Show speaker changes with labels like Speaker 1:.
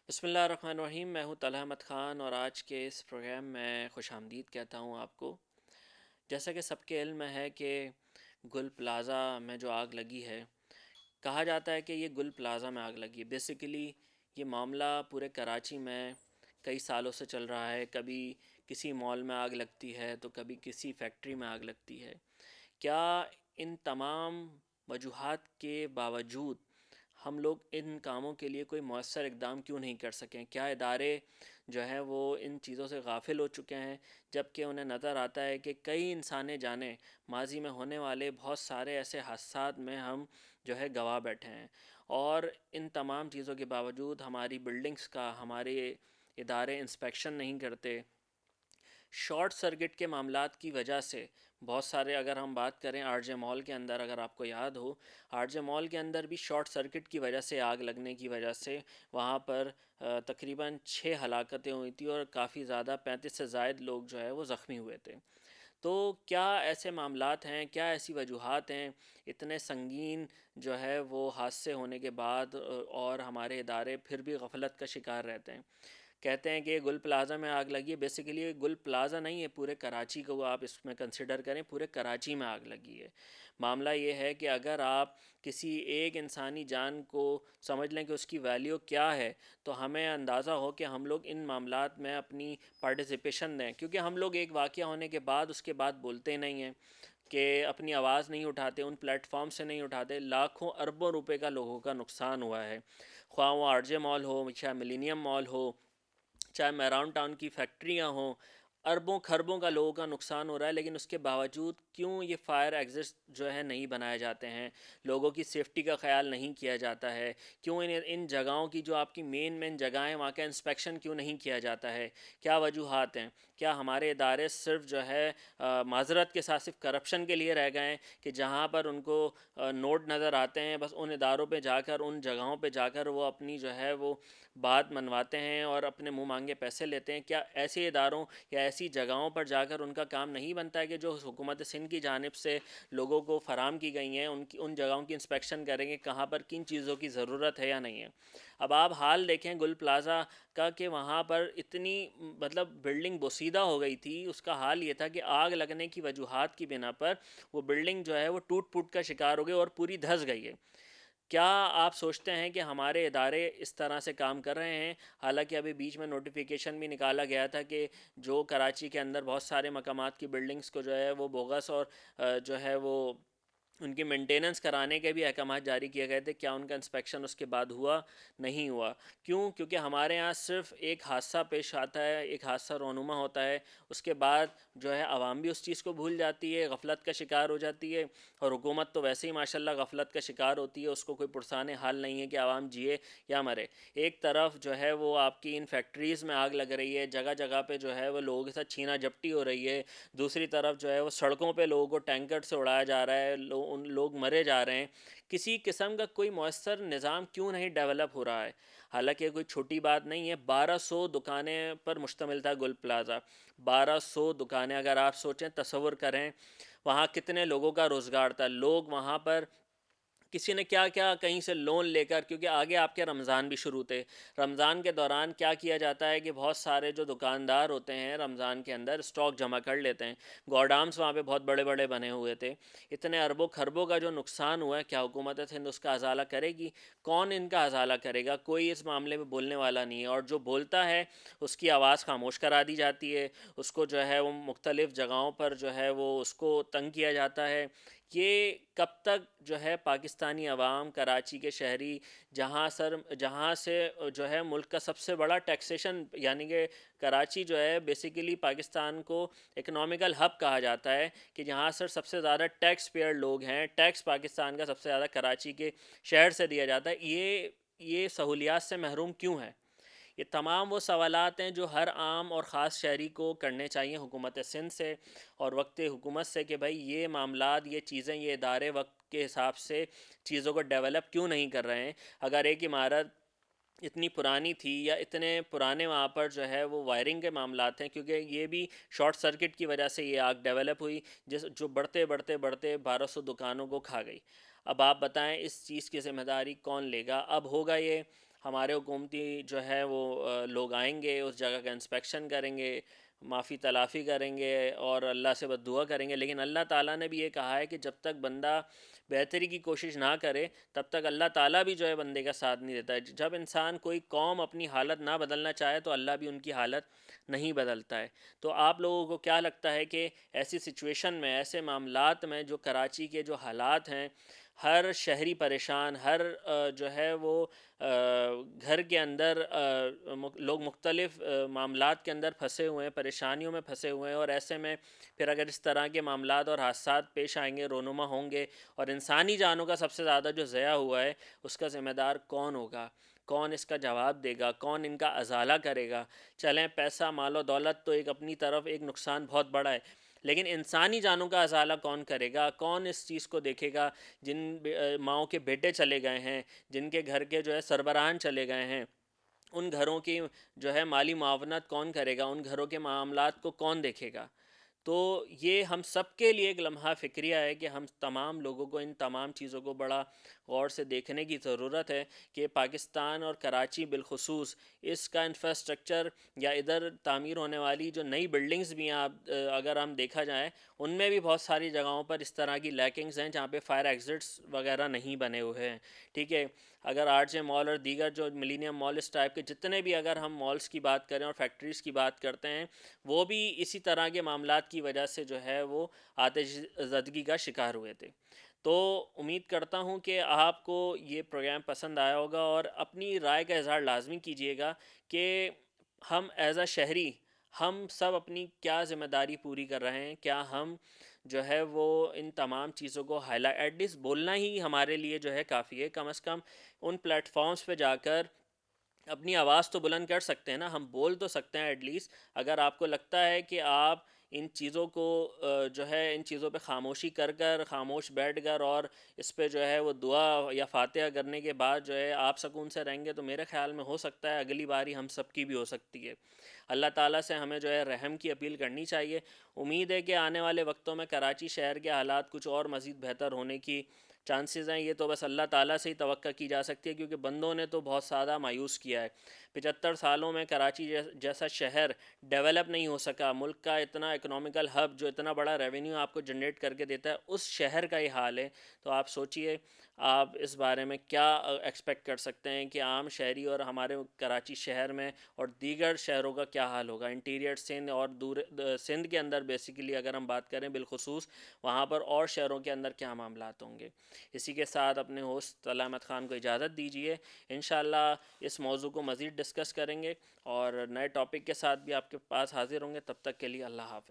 Speaker 1: بسم اللہ الرحمن الرحیم، میں ہوں طلحہ احمد خان اور آج کے اس پروگرام میں خوش آمدید کہتا ہوں آپ کو۔ جیسا کہ سب کے علم میں ہے کہ گل پلازا میں جو آگ لگی ہے، کہا جاتا ہے کہ یہ گل پلازا میں آگ لگی ہے۔ بیسیکلی یہ معاملہ پورے کراچی میں کئی سالوں سے چل رہا ہے۔ کبھی کسی مال میں آگ لگتی ہے تو کبھی کسی فیکٹری میں آگ لگتی ہے۔ کیا ان تمام وجوہات کے باوجود ہم لوگ ان کاموں کے لیے کوئی مؤثر اقدام کیوں نہیں کر سکیں؟ کیا ادارے جو ہیں وہ ان چیزوں سے غافل ہو چکے ہیں، جبکہ انہیں نظر آتا ہے کہ کئی انسانیں جانیں ماضی میں ہونے والے بہت سارے ایسے حادثات میں ہم جو ہے گواہ بیٹھے ہیں، اور ان تمام چیزوں کے باوجود ہماری بلڈنگز کا ہمارے ادارے انسپیکشن نہیں کرتے۔ شارٹ سرکٹ کے معاملات کی وجہ سے بہت سارے، اگر ہم بات کریں آر جے مال کے اندر، اگر آپ کو یاد ہو، آر جے مال کے اندر بھی شارٹ سرکٹ کی وجہ سے، آگ لگنے کی وجہ سے وہاں پر تقریباً 6 ہلاکتیں ہوئی تھیں اور کافی زیادہ 35 سے زائد لوگ جو ہے وہ زخمی ہوئے تھے۔ تو کیا ایسے معاملات ہیں، کیا ایسی وجوہات ہیں اتنے سنگین جو ہے وہ حادثے ہونے کے بعد، اور ہمارے ادارے پھر بھی غفلت کا شکار رہتے ہیں؟ کہتے ہیں کہ گل پلازا میں آگ لگی ہے، بیسیکلی یہ گل پلازا نہیں ہے، پورے کراچی کو آپ اس میں کنسیڈر کریں، پورے کراچی میں آگ لگی ہے۔ معاملہ یہ ہے کہ اگر آپ کسی ایک انسانی جان کو سمجھ لیں کہ اس کی ویلیو کیا ہے، تو ہمیں اندازہ ہو کہ ہم لوگ ان معاملات میں اپنی پارٹیسپیشن دیں، کیونکہ ہم لوگ ایک واقعہ ہونے کے بعد اس کے بعد بولتے نہیں ہیں، کہ اپنی آواز نہیں اٹھاتے، ان پلیٹ فارم سے نہیں اٹھاتے۔ لاکھوں اربوں روپے کا لوگوں کا نقصان ہوا ہے، خواہ وہ آر جے مال ہو، چاہے ملینیم مال ہو، چاہے میراؤن ٹاؤن کی فیکٹریاں ہوں، اربوں خربوں کا لوگوں کا نقصان ہو رہا ہے، لیکن اس کے باوجود کیوں یہ فائر ایگزسٹ جو ہے نہیں بنائے جاتے ہیں؟ لوگوں کی سیفٹی کا خیال نہیں کیا جاتا ہے؟ کیوں ان جگہوں کی جو آپ کی مین جگہیں وہاں کا انسپیکشن کیوں نہیں کیا جاتا ہے؟ کیا وجوہات ہیں؟ کیا ہمارے ادارے صرف جو ہے معذرت کے ساتھ صرف کرپشن کے لیے رہ گئے ہیں، کہ جہاں پر ان کو نوٹ نظر آتے ہیں بس ان اداروں پہ جا کر، ان جگہوں پہ جا کر وہ اپنی جو ہے وہ بات منواتے ہیں اور اپنے منہ مانگے پیسے لیتے ہیں؟ کیا ایسے اداروں یا ایسی جگہوں پر جا کر ان کا کام نہیں بنتا ہے کہ جو حکومت سندھ کی جانب سے لوگوں کو فراہم کی گئی ہیں، ان جگہوں کی انسپیکشن کریں گے کہاں پر کن چیزوں کی ضرورت ہے یا نہیں ہے؟ اب آپ حال دیکھیں گل پلازا کا، کہ وہاں پر اتنی مطلب بلڈنگ بوسیدہ ہو گئی تھی، اس کا حال یہ تھا کہ آگ لگنے کی وجوہات کی بنا پر وہ بلڈنگ جو ہے وہ ٹوٹ پھوٹ کا شکار ہو گئی اور پوری دھس گئی ہے۔ کیا آپ سوچتے ہیں کہ ہمارے ادارے اس طرح سے کام کر رہے ہیں؟ حالانکہ ابھی بیچ میں نوٹیفیکیشن بھی نکالا گیا تھا کہ جو کراچی کے اندر بہت سارے مقامات کی بلڈنگز کو جو ہے وہ بوگس اور جو ہے وہ ان کی مینٹیننس کرانے کے بھی احکامات جاری کیے گئے تھے، کیا ان کا انسپیکشن اس کے بعد ہوا؟ نہیں ہوا۔ کیوں؟ کیونکہ ہمارے ہاں صرف ایک حادثہ پیش آتا ہے، ایک حادثہ رونما ہوتا ہے، اس کے بعد جو ہے عوام بھی اس چیز کو بھول جاتی ہے، غفلت کا شکار ہو جاتی ہے، اور حکومت تو ویسے ہی ماشاءاللہ غفلت کا شکار ہوتی ہے، اس کو کوئی پرسان حال نہیں ہے کہ عوام جیے یا مرے۔ ایک طرف جو ہے وہ آپ کی ان فیکٹریز میں آگ لگ رہی ہے، جگہ جگہ پہ جو ہے وہ لوگوں کے ساتھ چھینا جھپٹی ہو رہی ہے، دوسری طرف جو ہے وہ سڑکوں پہ لوگوں کو ٹینکر سے اڑایا جا رہا ہے، لوگ مرے جا رہے ہیں۔ کسی قسم کا کوئی مؤثر نظام کیوں نہیں ڈیولپ ہو رہا ہے؟ حالانکہ کوئی چھوٹی بات نہیں ہے، 1200 دکانیں پر مشتمل تھا گل پلازا۔ 1200 دکانیں، اگر آپ سوچیں، تصور کریں وہاں کتنے لوگوں کا روزگار تھا۔ لوگ وہاں پر کسی نے کیا کیا کہیں سے لون لے کر، کیونکہ آگے آپ کے رمضان بھی شروع تھے، رمضان کے دوران کیا کیا جاتا ہے کہ بہت سارے جو دکاندار ہوتے ہیں رمضان کے اندر اسٹاک جمع کر لیتے ہیں، گوڈامس وہاں پہ بہت بڑے بڑے بنے ہوئے تھے۔ اتنے اربوں خربوں کا جو نقصان ہوا ہے، کیا حکومت ہند اس کا ازالہ کرے گی؟ کون ان کا ازالہ کرے گا؟ کوئی اس معاملے میں بولنے والا نہیں ہے، اور جو بولتا ہے اس کی آواز خاموش کرا دی جاتی ہے، اس کو جو ہے وہ مختلف جگہوں پر جو ہے وہ اس کو تنگ کیا جاتا ہے۔ یہ کب تک جو ہے پاکستانی عوام، کراچی کے شہری، جہاں سے جو ہے ملک کا سب سے بڑا ٹیکسیشن، یعنی کہ کراچی جو ہے بیسیکلی پاکستان کو اکنامیکل ہب کہا جاتا ہے، کہ جہاں سب سے زیادہ ٹیکس پیئر لوگ ہیں، ٹیکس پاکستان کا سب سے زیادہ کراچی کے شہر سے دیا جاتا ہے، یہ سہولیات سے محروم کیوں ہے؟ یہ تمام وہ سوالات ہیں جو ہر عام اور خاص شہری کو کرنے چاہیے حکومت سندھ سے اور وقت حکومت سے، کہ بھائی یہ معاملات، یہ چیزیں، یہ ادارے وقت کے حساب سے چیزوں کو ڈیولپ کیوں نہیں کر رہے ہیں؟ اگر ایک عمارت اتنی پرانی تھی، یا اتنے پرانے وہاں پر جو ہے وہ وائرنگ کے معاملات ہیں، کیونکہ یہ بھی شارٹ سرکٹ کی وجہ سے یہ آگ ڈیولپ ہوئی، جو بڑھتے بڑھتے بڑھتے 1200 دکانوں کو کھا گئی۔ اب آپ بتائیں اس چیز کی ذمہ داری کون لے گا؟ اب ہوگا یہ ہمارے حکومتی جو ہے وہ لوگ آئیں گے، اس جگہ کا انسپیکشن کریں گے، معافی تلافی کریں گے اور اللہ سے بد دعا کریں گے، لیکن اللہ تعالیٰ نے بھی یہ کہا ہے کہ جب تک بندہ بہتری کی کوشش نہ کرے تب تک اللہ تعالیٰ بھی جو ہے بندے کا ساتھ نہیں دیتا ہے. جب انسان کوئی قوم اپنی حالت نہ بدلنا چاہے تو اللہ بھی ان کی حالت نہیں بدلتا ہے. تو آپ لوگوں کو کیا لگتا ہے کہ ایسی سچویشن میں، ایسے معاملات میں جو کراچی کے جو حالات ہیں، ہر شہری پریشان، ہر جو ہے وہ گھر کے اندر لوگ مختلف معاملات کے اندر پھنسے ہوئے ہیں، پریشانیوں میں پھنسے ہوئے ہیں، اور ایسے میں پھر اگر اس طرح کے معاملات اور حادثات پیش آئیں گے، رونما ہوں گے، اور انسانی جانوں کا سب سے زیادہ جو ضیاع ہوا ہے اس کا ذمہ دار کون ہوگا؟ کون اس کا جواب دے گا؟ کون ان کا ازالہ کرے گا؟ چلیں پیسہ مال و دولت تو ایک اپنی طرف ایک نقصان بہت بڑا ہے، لیکن انسانی جانوں کا ازالہ کون کرے گا؟ کون اس چیز کو دیکھے گا؟ جن ماؤں کے بیٹے چلے گئے ہیں، جن کے گھر کے جو ہے سربراہان چلے گئے ہیں، ان گھروں کی جو ہے مالی معاونت کون کرے گا؟ ان گھروں کے معاملات کو کون دیکھے گا؟ تو یہ ہم سب کے لیے ایک لمحہ فکریہ ہے کہ ہم تمام لوگوں کو ان تمام چیزوں کو بڑا غور سے دیکھنے کی ضرورت ہے کہ پاکستان اور کراچی بالخصوص اس کا انفراسٹرکچر یا ادھر تعمیر ہونے والی جو نئی بلڈنگز بھی ہیں، آپ اگر ہم دیکھا جائے ان میں بھی بہت ساری جگہوں پر اس طرح کی لیکنگز ہیں جہاں پہ فائر ایگزٹس وغیرہ نہیں بنے ہوئے ہیں. ٹھیک ہے، اگر آر جے مال اور دیگر جو ملینیم مال اس ٹائپ کے جتنے بھی اگر ہم مالز کی بات کریں اور فیکٹریز کی بات کرتے ہیں، وہ بھی اسی طرح کے معاملات کی وجہ سے جو ہے وہ آتش زدگی کا شکار ہوئے تھے. تو امید کرتا ہوں کہ آپ کو یہ پروگرام پسند آیا ہوگا، اور اپنی رائے کا اظہار لازمی کیجیے گا کہ ہم ایز اے شہری ہم سب اپنی کیا ذمہ داری پوری کر رہے ہیں. کیا ہم جو ہے وہ ان تمام چیزوں کو ایٹ لیسٹ بولنا ہی ہمارے لیے جو ہے کافی ہے. کم از کم ان پلیٹ فارمز پہ جا کر اپنی آواز تو بلند کر سکتے ہیں نا، ہم بول تو سکتے ہیں ایٹ لیسٹ. اگر آپ کو لگتا ہے کہ آپ ان چیزوں کو جو ہے ان چیزوں پہ خاموشی کر کر، خاموش بیٹھ کر اور اس پہ جو ہے وہ دعا یا فاتحہ کرنے کے بعد جو ہے آپ سکون سے رہیں گے، تو میرے خیال میں ہو سکتا ہے اگلی باری ہم سب کی بھی ہو سکتی ہے. اللہ تعالیٰ سے ہمیں جو ہے رحم کی اپیل کرنی چاہیے. امید ہے کہ آنے والے وقتوں میں کراچی شہر کے حالات کچھ اور مزید بہتر ہونے کی چانسز ہیں. یہ تو بس اللہ تعالیٰ سے ہی توقع کی جا سکتی ہے، کیونکہ بندوں نے تو بہت زیادہ مایوس کیا ہے. 75 سالوں میں کراچی جیسا شہر ڈیولپ نہیں ہو سکا. ملک کا اتنا اکنامیکل ہب جو اتنا بڑا ریونیو آپ کو جنریٹ کر کے دیتا ہے، اس شہر کا یہ حال ہے. تو آپ سوچئے آپ اس بارے میں کیا ایکسپیکٹ کر سکتے ہیں کہ عام شہری اور ہمارے کراچی شہر میں اور دیگر شہروں کا کیا حال ہوگا. انٹیریئر سندھ اور دور سندھ کے اندر بیسیکلی اگر ہم بات کریں بالخصوص، وہاں پر اور شہروں کے اندر کیا معاملات ہوں گے. اسی کے ساتھ اپنے ہوسٹ طلحہ احمد خان کو اجازت دیجیے. انشاءاللہ اس موضوع کو مزید ڈسکس کریں گے اور نئے ٹاپک کے ساتھ بھی آپ کے پاس حاضر ہوں گے. تب تک کے لیے اللہ حافظ.